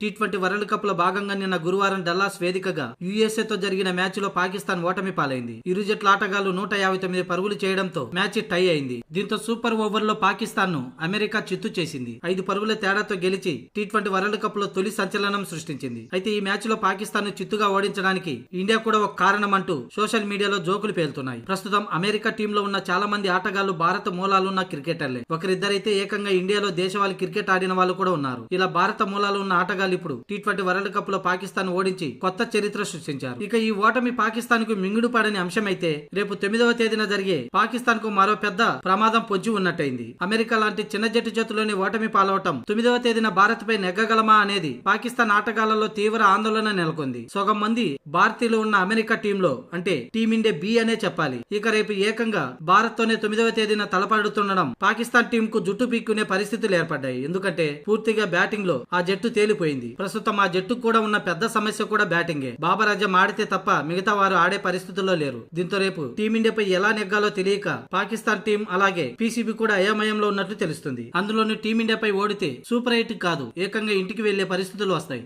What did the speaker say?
T20 world cup లో భాగంగా నిన్న గురువారం డల్లాస్ వేదికగా యుఎస్ఏతో జరిగిన మ్యాచ్ లో పాకిస్తాన్ ఓటమి పాలైంది. ఇరు జట్ల ఆటగాళ్లు 159 పరుగులు చేయడంతో మ్యాచ్ టై అయింది. దీంతో సూపర్ ఓవర్ లో పాకిస్తాన్ ను అమెరికా చిత్తు చేసింది. 5 పరుగుల తేడాతో గెలిచి టీ20 వరల్డ్ కప్ లో తొలి సంచలనం సృష్టించింది. అయితే ఈ మ్యాచ్ లో పాకిస్తాన్ ను చిత్తుగా ఓడించడానికి ఇండియా కూడా ఒక కారణం అంటూ సోషల్ మీడియాలో జోకులు పేలుతున్నాయి. ప్రస్తుతం అమెరికా టీంలో ఉన్న చాలా మంది ఆటగాళ్లు భారత మూలాలున్న క్రికెటర్లే. ఒకరిద్దరైతే ఏకంగా ఇండియాలో దేశవాళీ క్రికెట్ ఆడిన వాళ్ళు కూడా ఉన్నారు. ఇలా భారత మూలాలు ఉన్న ఆటగాళ్లు ఇప్పుడు టీ20 వరల్డ్ కప్ లో పాకిస్తాన్ ఓడించి కొత్త చరిత్ర సృష్టించారు. ఇక ఈ ఓటమి పాకిస్తాన్ కు మింగుడు పడని అంశమైతే రేపు 9వ తేదీన జరిగే పాకిస్తాన్ కు మరో పెద్ద ప్రమాదం పొంచి ఉన్నట్టయింది. అమెరికా లాంటి చిన్న జట్టు చేతిలోని ఓటమి పాలవటం 9వ తేదీన భారత్ పై నెగ్గగలమా అనేది పాకిస్తాన్ ఆటగాళ్లలో తీవ్ర ఆందోళన నెలకొంది. సగం మంది భారతీయులు ఉన్న అమెరికా టీంలో అంటే టీమిండియా బి అనే చెప్పాలి. ఇక రేపు ఏకంగా భారత్ తోనే 9వ తేదీన తలపడుతుండడం పాకిస్తాన్ టీం కు జుట్టు పీక్కునే పరిస్థితులు ఏర్పడ్డాయి. ఎందుకంటే పూర్తిగా బ్యాటింగ్ లో ఆ జట్టు తేలిపోయింది. ప్రస్తుతం ఆ జట్టు కూడా ఉన్న పెద్ద సమస్య కూడా బ్యాటింగే. బాబర్ అజమ్ ఆడితే తప్ప మిగతా వారు ఆడే పరిస్థితుల్లో లేరు. దీంతో రేపు టీమిండియాపై ఎలా నెగ్గాలో తెలియక పాకిస్తాన్ టీం అలాగే పీసీబీ కూడా అయోమయంలో ఉన్నట్లు తెలుస్తుంది. అందులోని టీమిండియాపై ఓడితే సూపర్ 8 కాదు ఏకంగా ఇంటికి వెళ్లే పరిస్థితులు వస్తాయి.